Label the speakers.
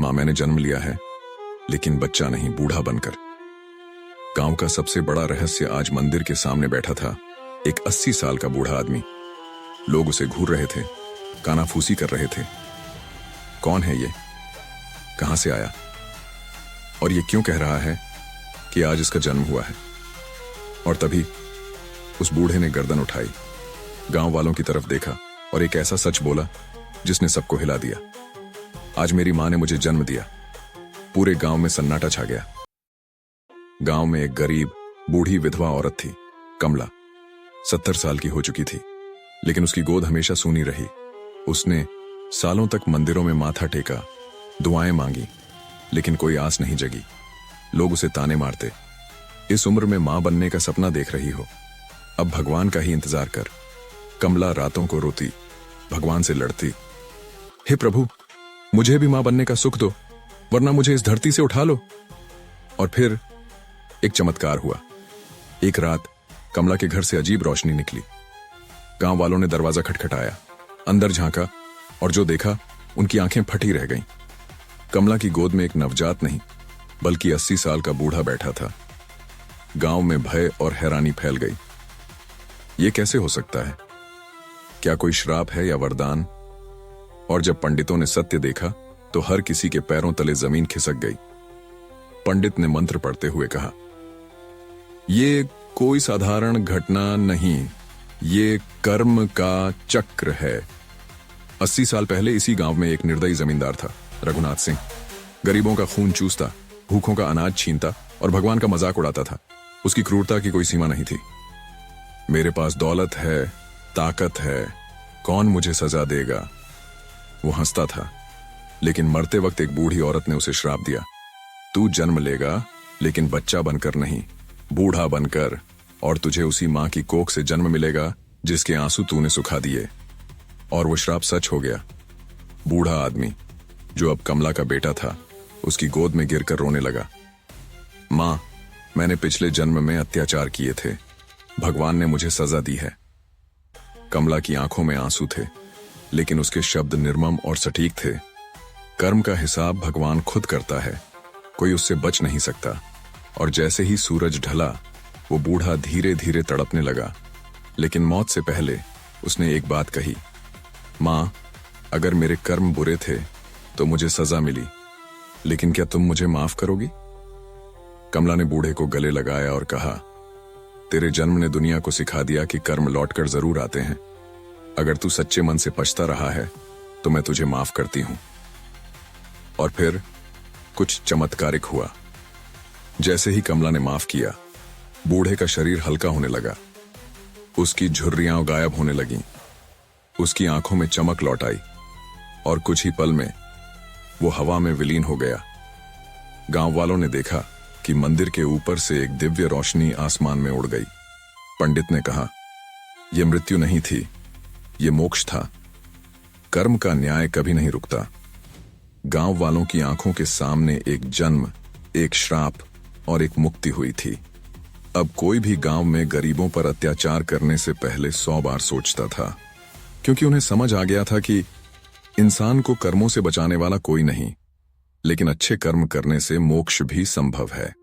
Speaker 1: मां मैंने जन्म लिया है, लेकिन बच्चा नहीं, बूढ़ा बनकर। गांव का सबसे बड़ा रहस्य आज मंदिर के सामने बैठा था एक 80 साल का बूढ़ा आदमी। लोग उसे घूर रहे थे, कानाफूसी कर रहे थे। कौन है ये? कहां से आया? और ये क्यों कह रहा है कि आज इसका जन्म हुआ है? और तभी उस बूढ़े ने गर्दन उठाई, गांव वालों की तरफ देखा और एक ऐसा सच बोला जिसने सबको हिला दिया। आज मेरी मां ने मुझे जन्म दिया। पूरे गांव में सन्नाटा छा गया। गांव में एक गरीब बूढ़ी विधवा औरत थी, कमला। 70 साल की हो चुकी थी, लेकिन उसकी गोद हमेशा सूनी रही। उसने सालों तक मंदिरों में माथा टेका, दुआएं मांगी, लेकिन कोई आस नहीं जगी। लोग उसे ताने मारते, इस उम्र में मां बनने का सपना देख रही हो, अब भगवान का ही इंतजार कर। कमला रातों को रोती, भगवान से लड़ती, हे प्रभु, मुझे भी मां बनने का सुख दो, वरना मुझे इस धरती से उठा लो। और फिर एक चमत्कार हुआ। एक रात कमला के घर से अजीब रोशनी निकली। गांव वालों ने दरवाजा खटखटाया, अंदर झांका और जो देखा उनकी आंखें फटी रह गईं। कमला की गोद में एक नवजात नहीं, बल्कि 80 साल का बूढ़ा बैठा था। गांव में भय और हैरानी फैल गई। यह कैसे हो सकता है? क्या कोई श्राप है या वरदान? और जब पंडितों ने सत्य देखा तो हर किसी के पैरों तले जमीन खिसक गई। पंडित ने मंत्र पढ़ते हुए कहा, ये कोई साधारण घटना नहीं, ये कर्म का चक्र है। 80 साल पहले इसी गांव में एक निर्दयी जमींदार था, रघुनाथ सिंह। गरीबों का खून चूसता, भूखों का अनाज छीनता और भगवान का मजाक उड़ाता था। उसकी क्रूरता की कोई सीमा नहीं थी। मेरे पास दौलत है, ताकत है, कौन मुझे सजा देगा? वो हंसता था, लेकिन मरते वक्त एक बूढ़ी औरत ने उसे श्राप दिया, तू जन्म लेगा, लेकिन बच्चा बनकर नहीं, बूढ़ा बनकर, और तुझे उसी मां की कोख से जन्म मिलेगा जिसके आंसू तूने सुखा दिए। और वो श्राप सच हो गया। बूढ़ा आदमी, जो अब कमला का बेटा था, उसकी गोद में गिरकर रोने लगा, मां, मैंने पिछले जन्म में अत्याचार किए थे, भगवान ने मुझे सजा दी है। कमला की आंखों में आंसू थे, लेकिन उसके शब्द निर्मम और सटीक थे। कर्म का हिसाब भगवान खुद करता है, कोई उससे बच नहीं सकता। और जैसे ही सूरज ढला, वो बूढ़ा धीरे धीरे तड़पने लगा, लेकिन मौत से पहले उसने एक बात कही, मां, अगर मेरे कर्म बुरे थे तो मुझे सजा मिली, लेकिन क्या तुम मुझे माफ करोगी? कमला ने बूढ़े को गले लगाया और कहा, तेरे जन्म ने दुनिया को सिखा दिया कि कर्म लौटकर जरूर आते हैं। अगर तू सच्चे मन से पछता रहा है तो मैं तुझे माफ करती हूं। और फिर कुछ चमत्कारिक हुआ। जैसे ही कमला ने माफ किया, बूढ़े का शरीर हल्का होने लगा, उसकी झुर्रियां गायब होने लगीं, उसकी आंखों में चमक लौट आई और कुछ ही पल में वो हवा में विलीन हो गया। गांव वालों ने देखा कि मंदिर के ऊपर से एक दिव्य रोशनी आसमान में उड़ गई। पंडित ने कहा, यह मृत्यु नहीं थी, ये मोक्ष था। कर्म का न्याय कभी नहीं रुकता। गांव वालों की आंखों के सामने एक जन्म, एक श्राप और एक मुक्ति हुई थी। अब कोई भी गांव में गरीबों पर अत्याचार करने से पहले 100 बार सोचता था, क्योंकि उन्हें समझ आ गया था कि इंसान को कर्मों से बचाने वाला कोई नहीं, लेकिन अच्छे कर्म करने से मोक्ष भी संभव है।